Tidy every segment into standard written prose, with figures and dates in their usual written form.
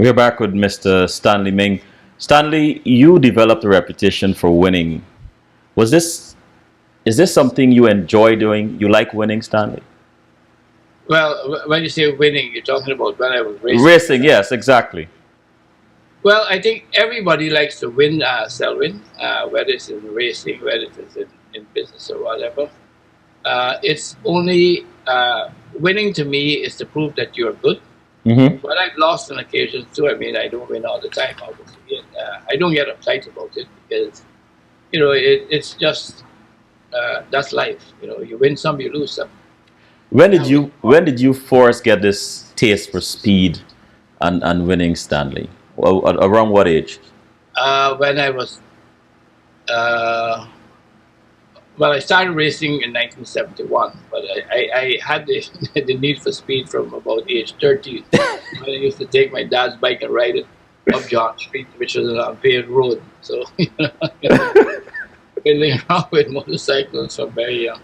We're back with Mr. Stanley Ming. Stanley, you developed a reputation for winning. Was this is this something you enjoy doing? You like winning, Stanley? Well, when you say winning, you're talking about when I was racing. Racing, yes, exactly. Well, I think everybody likes to win, Selwyn, whether it's in racing, whether it's in business or whatever. It's only winning to me is to prove that you're good. Hmm. But I've lost on occasions too. I mean, I don't win all the time, obviously. And, I don't get uptight about it because, it's just that's life. You win some, you lose some. Now, When did you first get this taste for speed and winning, Stanley? Well, around what age? when I was uh, Well, I started racing in 1971, but I had the, the need for speed from about age 30. When I used to take my dad's bike and ride it up John Street, which was an unpaved road. So, fiddling around with motorcycles from very young.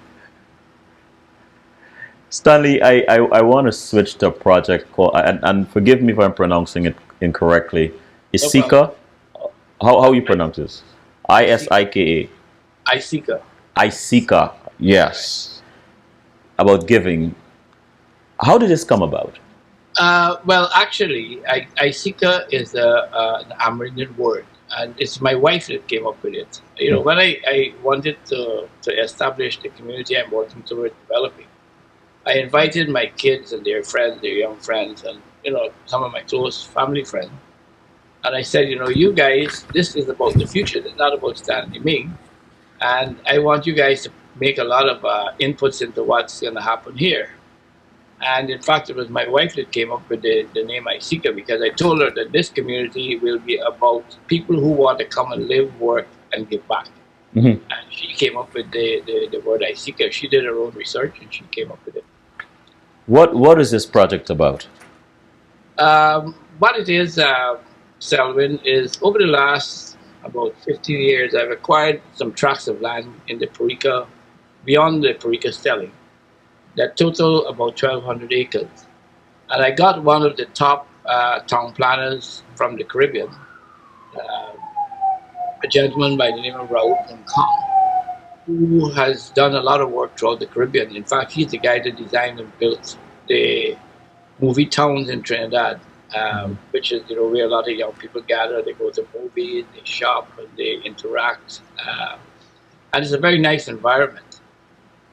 Stanley, I want to switch to a project called, and forgive me if I'm pronouncing it incorrectly. No problem. Isika? How you I, pronounce this? I seek, Isika. I seek her. Isika. Right. Yes. About giving. How did this come about? Well, actually, I seek her is an Amerindian word, and it's my wife that came up with it. When I wanted to establish the community I'm working toward developing, I invited my kids and their friends, their young friends, and some of my close family friends. And I said, you guys, this is about the future. It's not about Stanley Ming. And I want you guys to make a lot of inputs into what's going to happen here. And in fact, it was my wife that came up with the name Isika because I told her that this community will be about people who want to come and live, work, and give back. Hmm. And she came up with the word Isika. She did her own research and she came up with it. What is this project about? What it is, Selwyn, is over the last about 15 years, I've acquired some tracts of land in the Parika, beyond the Parika Stelling, that total about 1,200 acres. And I got one of the top town planners from the Caribbean, uh, a gentleman by the name of Raoul Kong, who has done a lot of work throughout the Caribbean. In fact, he's the guy that designed and built the movie towns in Trinidad, which is where a lot of young people gather. They go to movies, they shop, and they interact, and it's a very nice environment.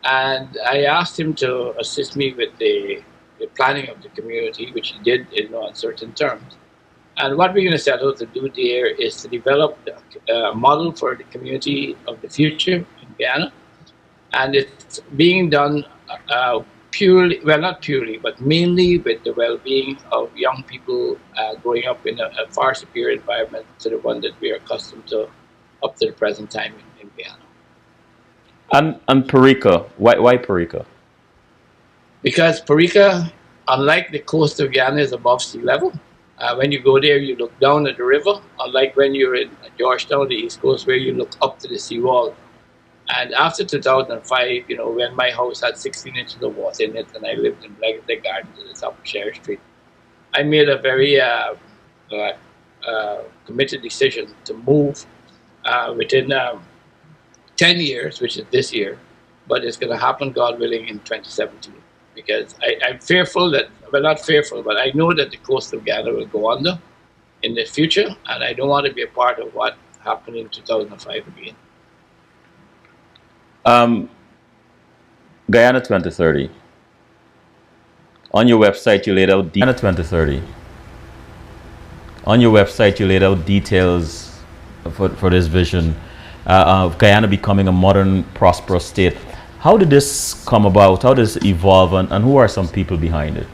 And I asked him to assist me with the planning of the community, which he did on certain terms. And what we're going to set out to do there is to develop a model for the community of the future in Guyana, and it's being done purely, well, not purely, but mainly with the well-being of young people growing up in a far superior environment to the one that we are accustomed to up to the present time in Guyana. And Parika. Why Parika? Because Parika, unlike the coast of Guyana, is above sea level. When you go there, you look down at the river, unlike when you're in Georgetown, the East Coast, where you look up to the seawall. And after 2005, when my house had 16 inches of water in it and I lived in Blackett Gardens at the top of Cherry Street, I made a very committed decision to move within 10 years, which is this year, but it's going to happen, God willing, in 2017. Because I'm fearful that, well, not fearful, but I know that the coast of Ghana will go under in the future, and I don't want to be a part of what happened in 2005 again. Um, Guyana 2030. On your website, you laid out Guyana 2030. On your website, you laid out details for this vision of Guyana becoming a modern, prosperous state. How did this come about? How does it evolve, and who are some people behind it?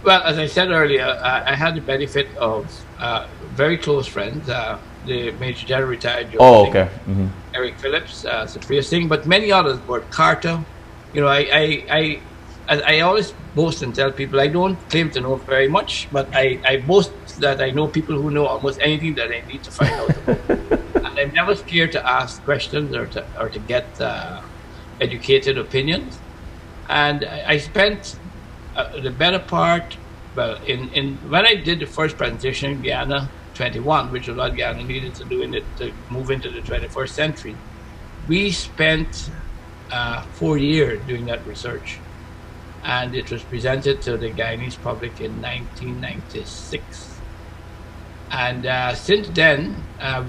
Well, as I said earlier, I had the benefit of very close friends, the Major General retired Joe Oh, Singh, okay. Hmm. Eric Phillips, Sophia Singh, but many others, Bert Carter. I always boast and tell people I don't claim to know very much, but I boast that I know people who know almost anything that I need to find out about. And I'm never scared to ask questions or to get educated opinions. And I spent the better part well, in when I did the first presentation in Guyana 21, which was what Guyana needed to do in it to move into the 21st century, we spent 4 years doing that research, and it was presented to the Guyanese public in 1996. And since then,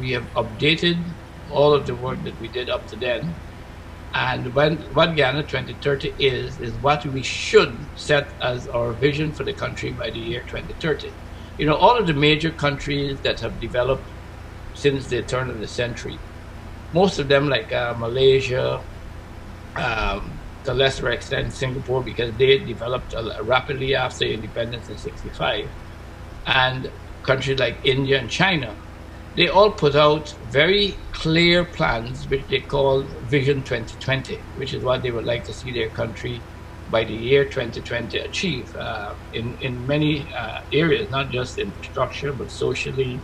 we have updated all of the work that we did up to then. And what Guyana 2030 is what we should set as our vision for the country by the year 2030. You know, all of the major countries that have developed since the turn of the century, most of them, like Malaysia, to a lesser extent Singapore, because they developed rapidly after independence in 65, and countries like India and China, they all put out very clear plans, which they call Vision 2020, which is what they would like to see their country by the year 2020 achieve in many areas, not just infrastructure, but socially,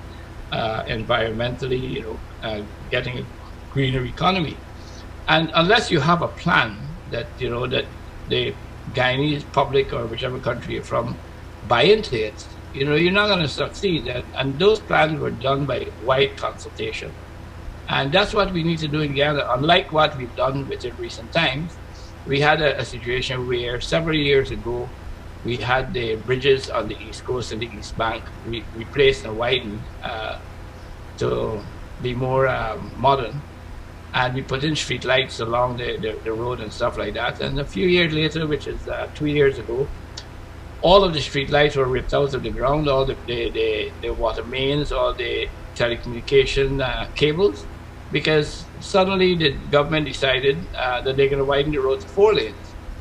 environmentally, you know, getting a greener economy. And unless you have a plan that, you know, that the Guyanese public or whichever country you're from buy into it, you know, you're not going to succeed. And those plans were done by wide consultation. And that's what we need to do in Guyana. Unlike what we've done within recent times, we had a situation where several years ago, we had the bridges on the East Coast and the East Bank replaced and widened to be more modern. And we put in street lights along the road and stuff like that. And a few years later, which is 2 years ago, all of the street lights were ripped out of the ground, all the water mains, all the telecommunication cables, because suddenly the government decided that they're going to widen the road to 4 lanes.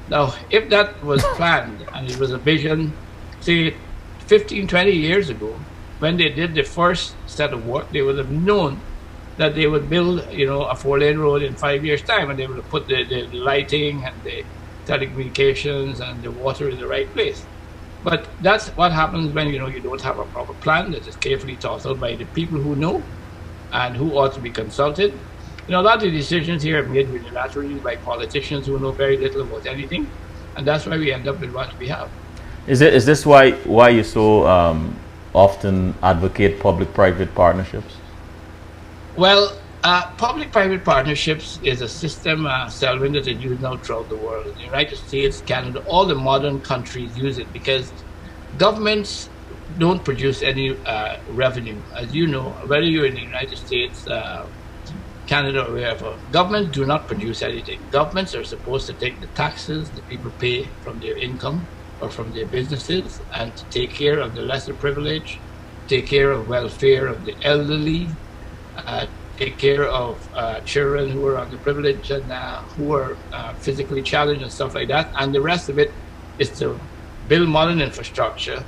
Now, if that was planned and it was a vision, say 15, 20 years ago, when they did the first set of work, they would have known that they would build, you know, a 4-lane road in 5 years' time, and they would have put the lighting and the telecommunications and the water in the right place. But that's what happens when, you know, you don't have a proper plan that is carefully thought out by the people who know and who ought to be consulted. You know, a lot of the decisions here are made unilaterally by politicians who know very little about anything, and that's why we end up with what we have. Is this why you so often advocate public-private partnerships? Well, public-private partnerships is a system, Selwyn, that is used now throughout the world. The United States, Canada, all the modern countries use it because governments don't produce any revenue. As you know, whether you're in the United States, Canada, or wherever, governments do not produce anything. Governments are supposed to take the taxes that people pay from their income or from their businesses and to take care of the lesser privileged, take care of welfare of the elderly, take care of children who are underprivileged and who are physically challenged and stuff like that. And the rest of it is to build modern infrastructure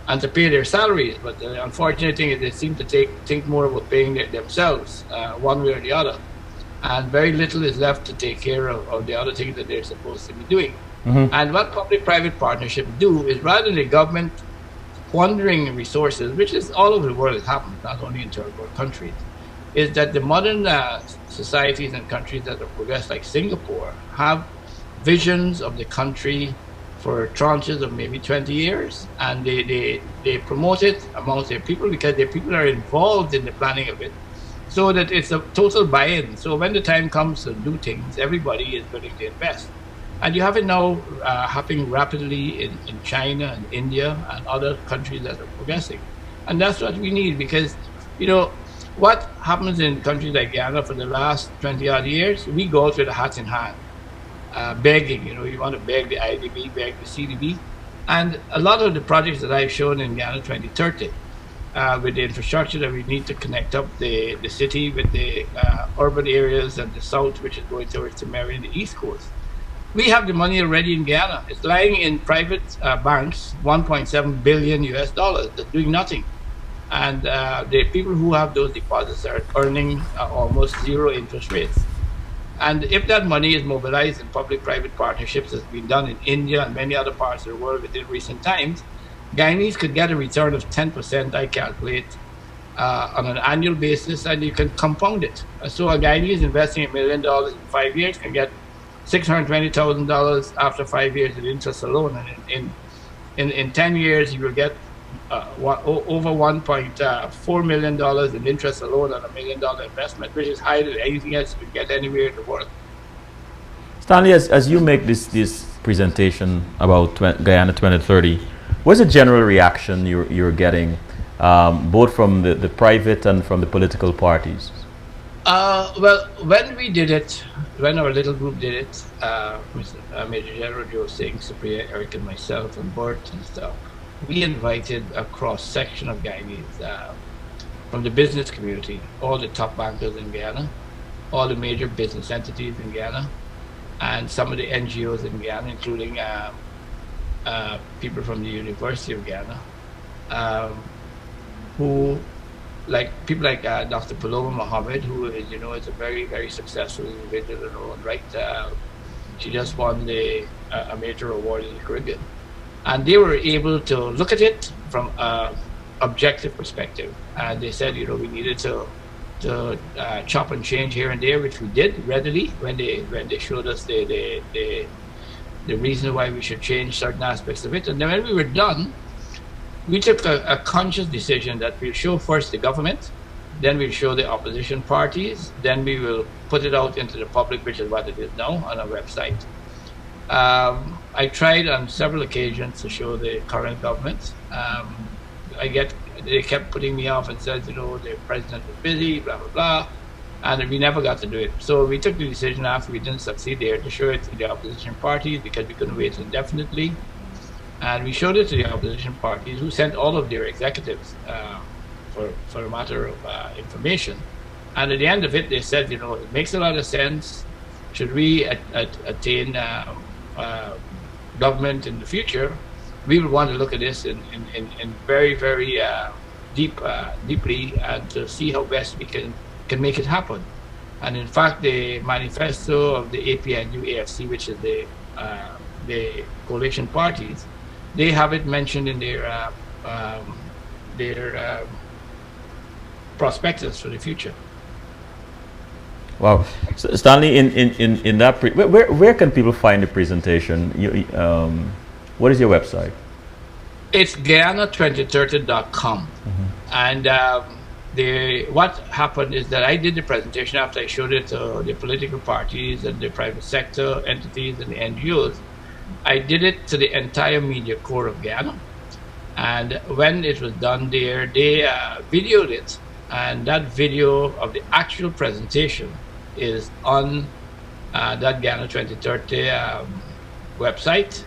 and to pay their salaries. But the unfortunate thing is they seem to think more about paying themselves one way or the other. And very little is left to take care of the other things that they're supposed to be doing. Mm-hmm. And what public-private partnerships do is, rather than the government squandering resources, which is all over the world, it happens, not only in third world countries, is that the modern societies and countries that have progressed, like Singapore, have visions of the country for tranches of maybe 20 years, and they promote it amongst their people because their people are involved in the planning of it, so that it's a total buy-in. So when the time comes to do things, everybody is willing to invest. And you have it now happening rapidly in China and India and other countries that are progressing. And that's what we need, because, you know, what happens in countries like Guyana for the last 20-odd years, we go out with a hat in hand, begging. You know, you want to beg the IDB, beg the CDB. And a lot of the projects that I've shown in Guyana 2030, with the infrastructure that we need to connect up the city with the urban areas and the south, which is going towards Tamari and the east coast, we have the money already in Guyana. It's lying in private banks, $1.7 billion US, that's doing nothing. And the people who have those deposits are earning almost zero interest rates. And if that money is mobilized in public-private partnerships, as has been done in India and many other parts of the world within recent times, Guyanese could get a return of 10%, I calculate, on an annual basis, and you can compound it. So a Guyanese investing $1 million in 5 years can get $620,000 after 5 years in interest alone. And in in 10 years, you will get over $1.4 million in interest alone on $1 million investment, which is higher than anything else you could get anywhere in the world. Stanley, as you make this presentation about Guyana 2030, what's the general reaction you're getting, both from the private and from the political parties? Well, when we did it, when our little group did it, Major General Joe Singh, Supriya, Eric, and myself, and Bert and stuff, we invited a cross section of Guyanese from the business community, all the top bankers in Guyana, all the major business entities in Guyana, and some of the NGOs in Guyana, including people from the University of Guyana, who, like people like Dr. Paloma Mohammed, who is, is a very, very successful individual in her own right. She just won a major award in the Caribbean. And they were able to look at it from an objective perspective. And they said, we needed to chop and change here and there, which we did readily when they showed us the reason why we should change certain aspects of it. And then when we were done, we took a conscious decision that we'll show first the government, then we'll show the opposition parties, then we will put it out into the public, which is what it is now on our website. I tried on several occasions to show the current government. They kept putting me off and said, the president was busy, blah, blah, blah. And we never got to do it. So we took the decision after we didn't succeed there to show it to the opposition parties because we couldn't wait indefinitely. And we showed it to the opposition parties, who sent all of their executives for a matter of information. And at the end of it, they said, it makes a lot of sense. Should we attain government in the future, we would want to look at this in very, very deeply and to see how best we can make it happen. And in fact, the manifesto of the APNU AFC, which is the coalition parties, they have it mentioned in their prospectus for the future. Wow, so Stanley, in that where can people find the presentation? What is your website? It's Guyana2030.com, and what happened is that I did the presentation after I showed it to the political parties and the private sector entities and the NGOs. I did it to the entire media corps of Guyana, and when it was done there, they videoed it, and that video of the actual presentation is on that Guyana 2030 website,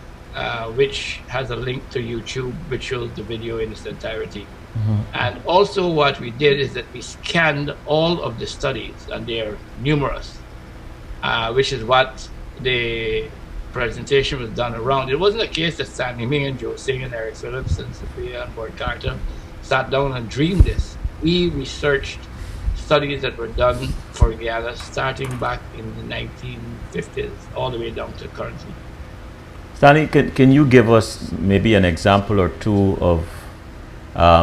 which has a link to YouTube, which shows the video in its entirety. And also what we did is that we scanned all of the studies, and they are numerous, which is what the presentation was done around. It wasn't a case that Stanley Ming and Joe Singh and Eric Phillips and Sophia and Bert Carter sat down and dreamed this. We researched studies that were done for Guyana starting back in the 1950s all the way down to currently. Stanley, can you give us maybe an example or two of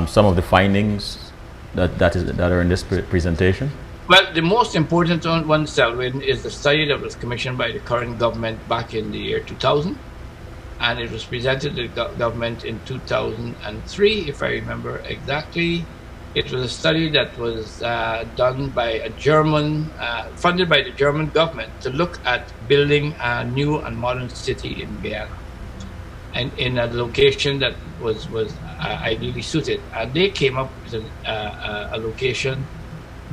some of the findings that are in this presentation? Well, the most important one, Selwyn, is the study that was commissioned by the current government back in the year 2000. And it was presented to the government in 2003, if I remember exactly. It was a study that was done by a German, funded by the German government to look at building a new and modern city in Guyana, and in a location that was ideally suited. And they came up with a location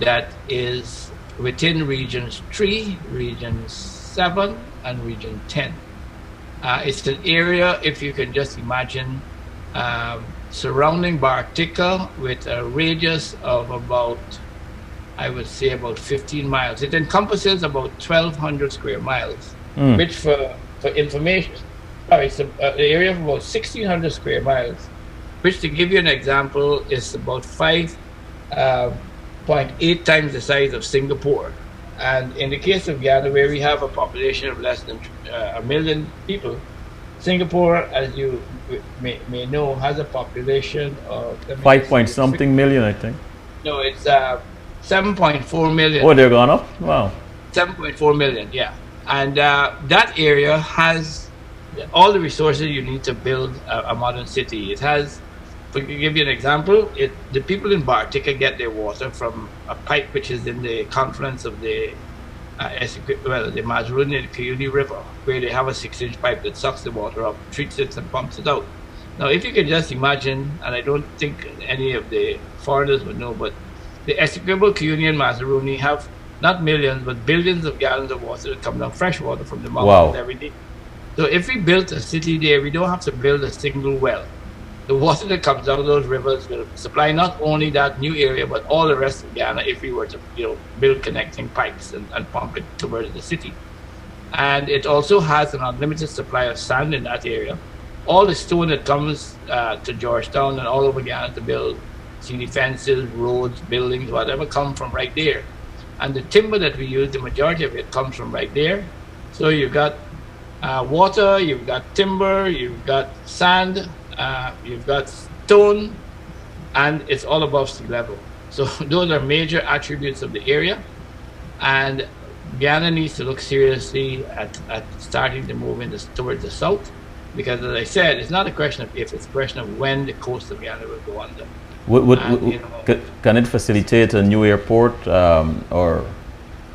that is within regions 3, region 7, and region 10. It's an area, if you can just imagine, surrounding Bartica with a radius of about, I would say, about 15 miles. It encompasses about 1,200 square miles, which for information, it's an area of about 1,600 square miles, which, to give you an example, is about 5.8 times the size of Singapore. And in the case of Guyana, where we have a population of less than 1 million people, Singapore, as you may know, has a population of 5-point-something million, I think. No, it's 7.4 million. Oh, they're gone up? Wow. 7.4 million, yeah. And that area has all the resources you need to build a modern city. It has, to give you an example, the people in Bartica get their water from a pipe which is in the confluence of the the Mazaruni and Cuyuni River, where they have a 6-inch pipe that sucks the water up, treats it, and pumps it out. Now, if you can just imagine, and I don't think any of the foreigners would know, but the Essequibo, Cuyuni, and Mazaruni have not millions, but billions of gallons of water that come down, fresh water from the mountains Wow. every day. So if we built a city there, we don't have to build a single well. The water that comes out of those rivers will supply not only that new area, but all the rest of Ghana if we were to, build connecting pipes and pump it towards the city. And it also has an unlimited supply of sand in that area. All the stone that comes to Georgetown and all over Ghana to build city fences, roads, buildings, whatever, come from right there. And the timber that we use, the majority of it comes from right there. So you've got water, you've got timber, you've got sand, you've got stone, and it's all above sea level. So those are major attributes of the area. And Ghana needs to look seriously at starting to move towards the south, because as I said, it's not a question of if, it's a question of when the coast of Ghana will go under. Can it facilitate a new airport or?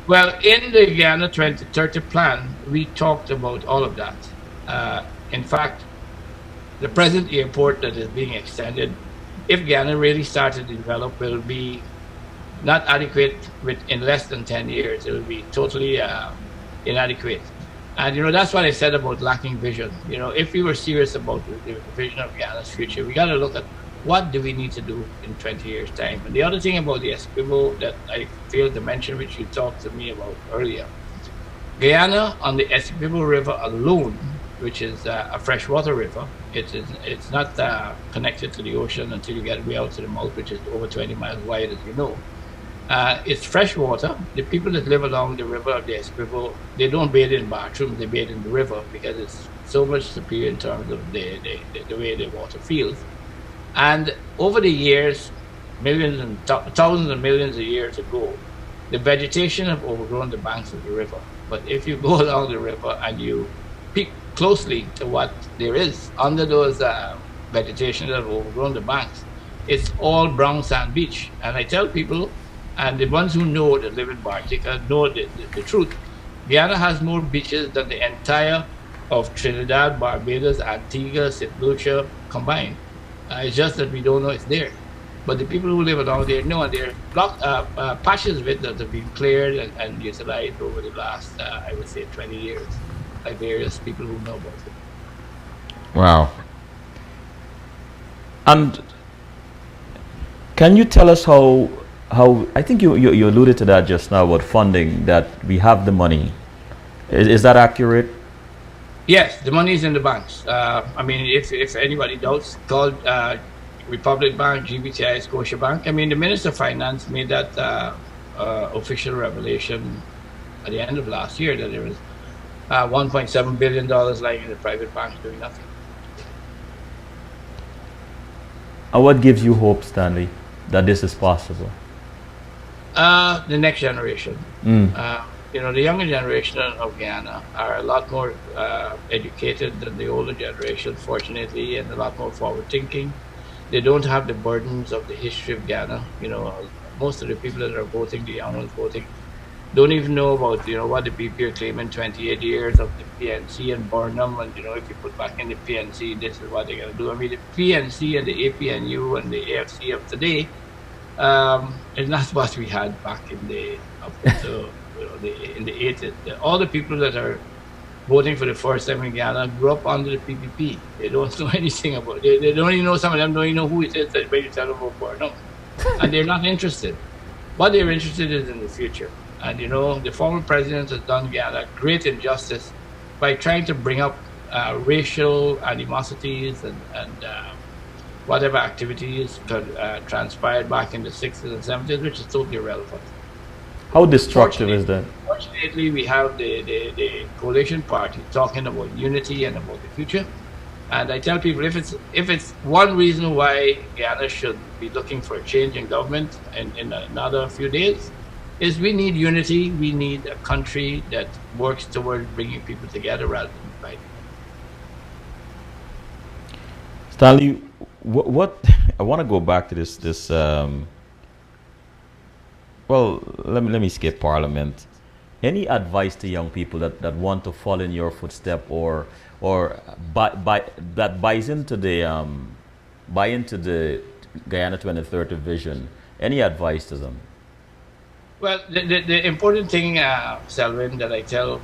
Well, in the Ghana 2030 plan, we talked about all of that. In fact, the present airport that is being extended, if Ghana really started to develop, will be not adequate in less than 10 years. It will be totally inadequate. And that's what I said about lacking vision. If we were serious about the vision of Ghana's future, we got to look at what do we need to do in 20 years' time. And the other thing about the Essequibo that I failed to mention, which you talked to me about earlier, Guyana on the Essequibo River alone, which is a freshwater river, it's not connected to the ocean until you get way out to the mouth, which is over 20 miles wide, as you know. It's freshwater. The people that live along the river of the Essequibo, they don't bathe in bathrooms, they bathe in the river because it's so much superior in terms of the way the water feels. And over the years, thousands and millions of years ago, the vegetation have overgrown the banks of the river. But if you go along the river and you peek closely to what there is under those vegetation that have overgrown the banks, it's all brown sand beach. And I tell people, and the ones who know that live in Bartica know the truth, Guyana has more beaches than the entire of Trinidad, Barbados, Antigua, St. Lucia combined. It's just that we don't know it's there. But the people who live along there know, and there are patches of it that have been cleared and utilized over the last, I would say, 20 years by various people who know about it. Wow. And can you tell us how I think you alluded to that just now about funding, that we have the money. Is that accurate? Yes, the money is in the banks. I mean, if anybody doubts, call Republic Bank, GBTI, Scotia Bank. I mean, the Minister of Finance made that official revelation at the end of last year that there was $1.7 billion lying in the private banks doing nothing. And what gives you hope, Stanley, that this is possible? The next generation. The younger generation of Guyana are a lot more educated than the older generation, fortunately, and a lot more forward-thinking. They don't have the burdens of the history of Ghana. Most of the people that are voting, the young ones voting, don't even know about what the BP are claiming 28 years of the PNC and Burnham, and if you put back in the PNC, this is what they're going to do. I mean, the PNC and the APNU and the AFC of today is not what we had back in the in the 80s. All the people that are voting for the first time in Ghana grew up under the PPP. They don't know anything about it. They don't even know, some of them don't even know who it is that you tell them about Burnham. And they're not interested. What they're interested in is in the future. And the former president has done Ghana great injustice by trying to bring up racial animosities and whatever activities transpired back in the 60s and 70s, which is totally irrelevant. How destructive is that? Fortunately, we have the coalition party talking about unity and about the future. And I tell people, if it's one reason why Ghana should be looking for a change in government in another few days, is we need unity. We need a country that works toward bringing people together rather than dividing. Stanley, what I want to go back to this. Well, let me skip Parliament. Any advice to young people that want to follow in your footstep, or that buy into the Guyana 2030 vision? Any advice to them? Well, the important thing, Selvin, that I tell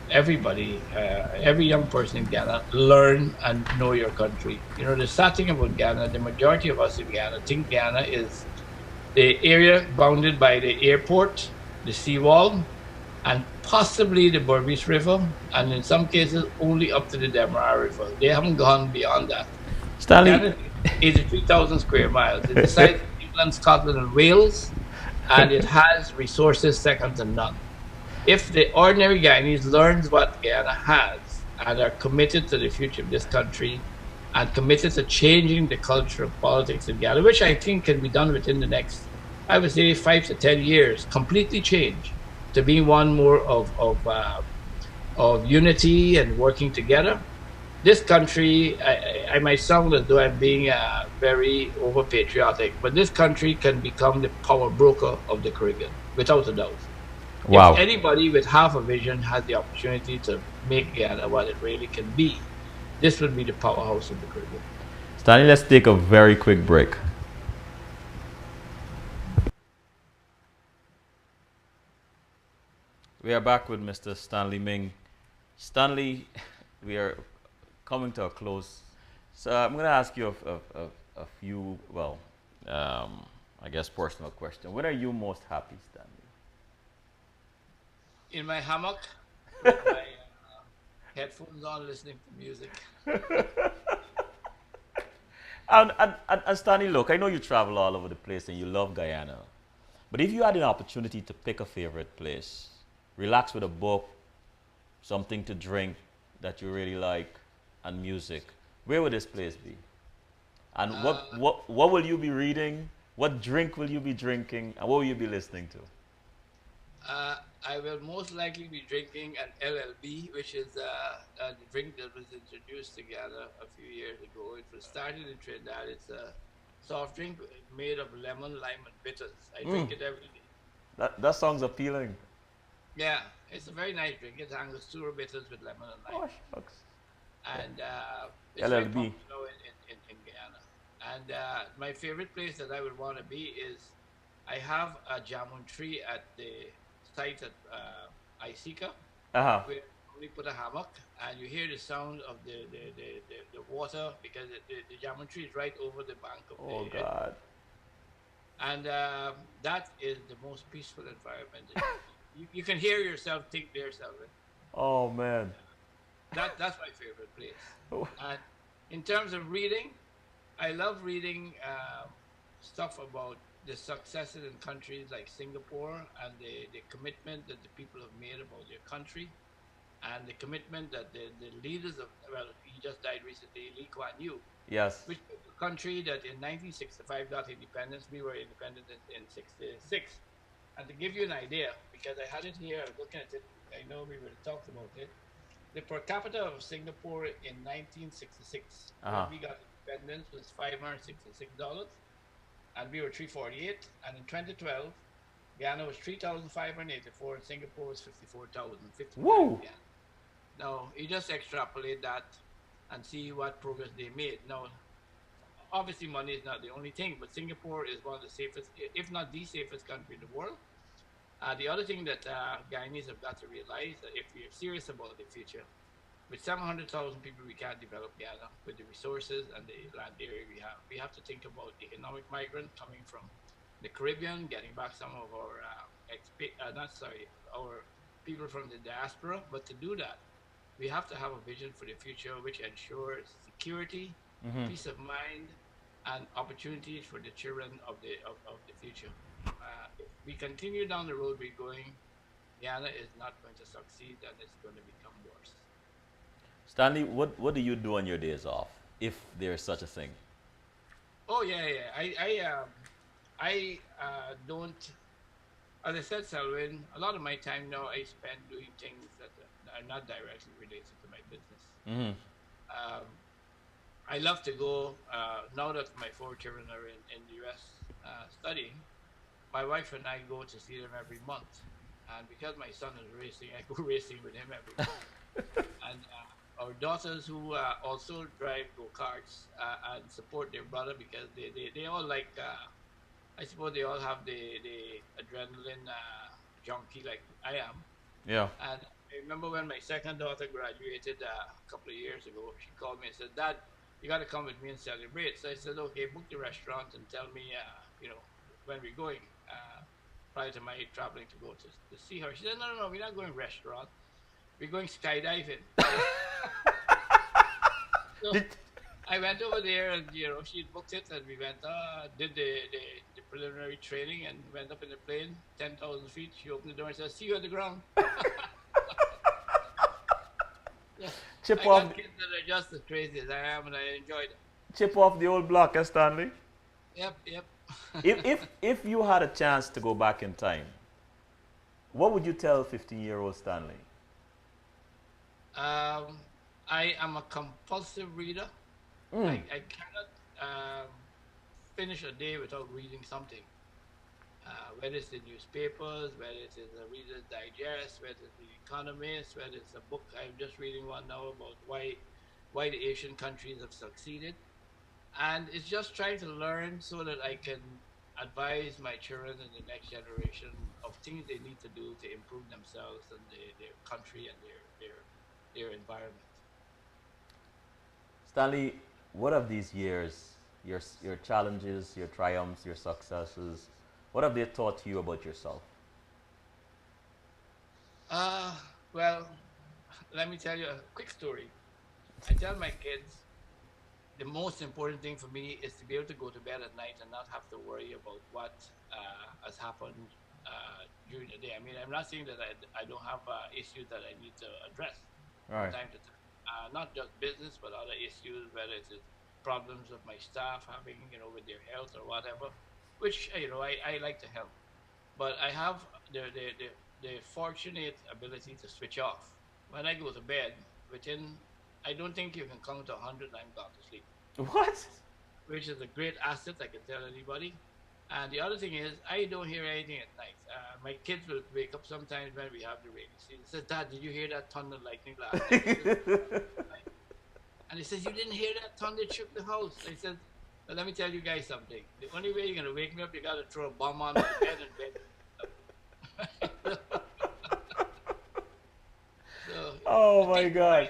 everybody, every young person in Ghana, learn and know your country. You know, the sad thing about Ghana, the majority of us in Ghana think Ghana is the area bounded by the airport, the seawall, and possibly the Berbice River, and in some cases only up to the Demerara River. They haven't gone beyond that. Stanley, Ghana is 83,000 square miles. It's the size of England, Scotland, and Wales, and it has resources second to none. If the ordinary Guyanese learns what Guyana has and are committed to the future of this country and committed to changing the culture of politics in Guyana, which I think can be done within the next, I would say, 5 to 10 years, completely change to being one more of unity and working together. This country, I might sound as though I'm being very over patriotic, but this country can become the power broker of the Caribbean, without a doubt. If wow, anybody with half a vision has the opportunity to make Guyana what it really can be, this would be the powerhouse of the Caribbean. Stanley, let's take a very quick break. We are back with Mr. Stanley Ming. Stanley, we are coming to a close. So I'm going to ask you a few, well, I guess personal question. When are you most happy, Stanley? In my hammock with my headphones on, listening to music. And Stanley, look, I know you travel all over the place and you love Guyana. But if you had an opportunity to pick a favorite place, relax with a book, something to drink that you really like, and music, where would this place be? And Uh, what will you be reading? What drink will you be drinking? And what will you be listening to? I will most likely be drinking an LLB, which is a drink that was introduced to Ghana a few years ago. It was started in Trinidad. It's a soft drink made of lemon, lime, and bitters. I drink it every day. That sounds appealing. Yeah, it's a very nice drink. It's Angostura bitters with lemon and lime, Oh, shucks. and it's very LLB. popular in Guyana. And my favorite place that I would want to be is I have a jamun tree at the site at Isika, Uh huh. where we put a hammock and you hear the sound of the water because the jamun tree is right over the bank of Oh the God. and that is the most peaceful environment. You can hear yourself think to yourself. Oh man. That's my favorite place. And in terms of reading, I love reading stuff about the successes in countries like Singapore and the commitment that the people have made about their country and the commitment that the leaders of, well, he just died recently, Lee Kuan Yew, Yes. which was a country that in 1965 got independence. We were independent in 66. And to give you an idea, because I had it here, I was looking at it, I know we would have talked about it. The per capita of Singapore in 1966, Uh when huh. we got independence, was $566, and we were 348. And in 2012, Guyana was 3,584, and Singapore was 54,050 times Woo. Guyana. Now, you just extrapolate that and see what progress they made. Now, obviously, money is not the only thing, but Singapore is one of the safest, if not the safest country in the world. The other thing that Guyanese have got to realize that if we are serious about the future, with 700,000 people, we can't develop Guyana with the resources and the land area we have. We have to think about economic migrant coming from the Caribbean, getting back some of our not sorry, our people from the diaspora. But to do that, we have to have a vision for the future which ensures security, Mm-hmm. peace of mind, and opportunities for the children of the future. If we continue down the road we're going, Guyana is not going to succeed and it's going to become worse. Stanley, what do you do on your days off, if there is such a thing? Oh yeah, yeah. I don't. As I said, Selwyn, a lot of my time now I spend doing things that are not directly related to my business. Mm-hmm. Um, I love to go, now that my four children are in the US studying. My wife and I go to see them every month. And because my son is racing, I go racing with him every month. And our daughters who also drive go-karts and support their brother because they all like, I suppose they all have the adrenaline junkie like I am. Yeah. And I remember when my second daughter graduated a couple of years ago, she called me and said, "Dad, you got to come with me and celebrate." So I said, "Okay, book the restaurant and tell me, when we're going." Prior to my traveling to go to see her, she said, "No, no, no, we're not going restaurant. We're going skydiving." So Did, I went over there and she booked it and we went did the preliminary training and went up in the plane 10,000 feet. She opened the door and said, "See you on the ground." So chip I off got kids that are just as crazy as I am, and I enjoyed it. chip off the old block, Stanley. Yep, yep. If you had a chance to go back in time, what would you tell 15-year-old Stanley? um, I am a compulsive reader. Mm. I cannot finish a day without reading something. Whether it's the newspapers, whether it is a Reader's Digest, whether it's the Economist, whether it's a book. I'm just reading one now about why the Asian countries have succeeded. And it's just trying to learn so that I can advise my children and the next generation of things they need to do to improve themselves and their country and their environment. Stanley, what have these years, your challenges, your triumphs, your successes, what have they taught you about yourself? Uh, well, let me tell you a quick story. I tell my kids the most important thing for me is to be able to go to bed at night and not have to worry about what has happened during the day. I mean, I'm not saying that I don't have issues that I need to address All from right. time to time. Not just business, but other issues, whether it is problems of my staff having, with their health or whatever, which, I like to help. But I have the fortunate ability to switch off. When I go to bed, I don't think you can count to 100 and I'm gone to sleep, What? which is a great asset. I can tell anybody. And the other thing is, I don't hear anything at night. My kids will wake up sometimes when we have the rainy season. Says, "Dad, did you hear that thunder and lightning last night?" I said, and he says, "You didn't hear that thunder shook the house." I said, "Well, let me tell you guys something. The only way you're gonna wake me up, you gotta throw a bomb on my bed and bed." So Oh the my peace of mind, God.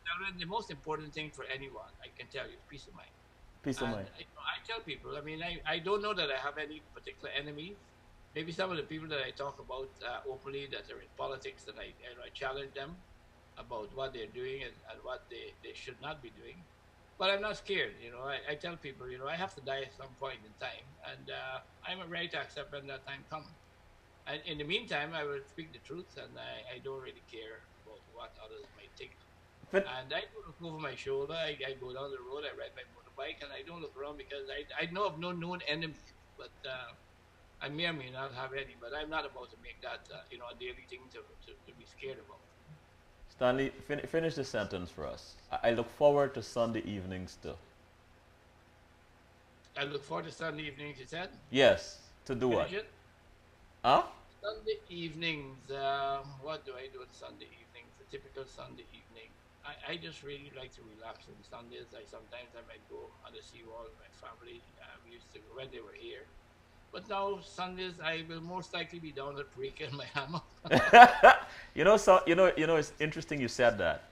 Darren, the most important thing for anyone, I can tell you, is peace of mind. Peace of And mind. I tell people, I mean, I don't know that I have any particular enemies. Maybe some of the people that I talk about openly that are in politics, that I challenge them about what they're doing and what they should not be doing. But I'm not scared. I tell people, I have to die at some point in time, and I'm ready to accept when that time comes. And in the meantime, I will speak the truth, and I don't really care about what others might think. But And I don't look over my shoulder. I go down the road, I ride my motorbike, and I don't look around because I know of no known enemies. But I may or may not have any. But I'm not about to make that a daily thing to be scared about. Stanley, finish the sentence for us. I look forward to Sunday evenings too. I look forward to Sunday evenings. You said Yes. To do finish what? it. Huh? Sunday evenings. What do I do on Sunday evenings? A typical Sunday evening. I just really like to relax on Sundays. I might go on the seawall with my family. We used to when they were here. But now Sundays I will most likely be down at Parika in my hammock. It's interesting you said that.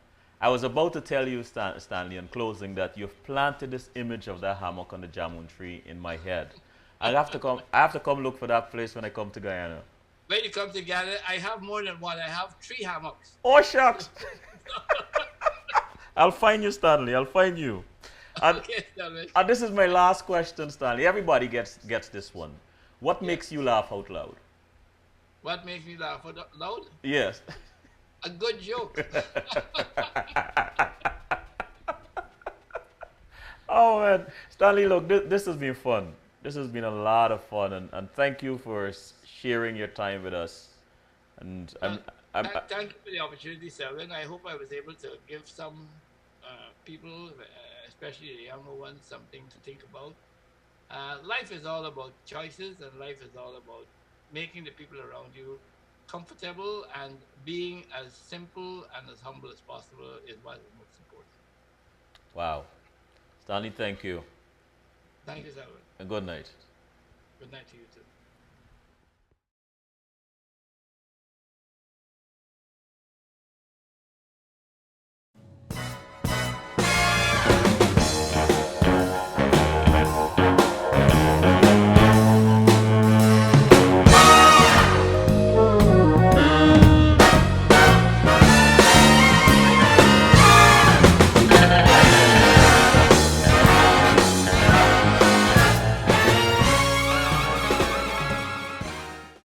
I was about to tell you, Stanley, in closing, that you've planted this image of that hammock on the jamun tree in my head. I have to come. I have to come look for that place when I come to Guyana. When you come together, I have more than one. I have three hammocks. Oh shucks! I'll find you, Stanley. I'll find you. And, Okay, David. and this is my last question, Stanley. Everybody gets this one. What Yeah. makes you laugh out loud? What makes me laugh out loud? Yes. A good joke. Oh man, Stanley, look, this has been fun. This has been a lot of fun, and thank you for sharing your time with us. And Well, I'm thank you for the opportunity, Selwyn. I hope I was able to give some people, especially the younger ones, something to think about. Life is all about choices, and life is all about making the people around you comfortable, and being as simple and as humble as possible is what is most important. Wow. Stanley, thank you. Thank you, Selwyn. And good night. Good night to you too.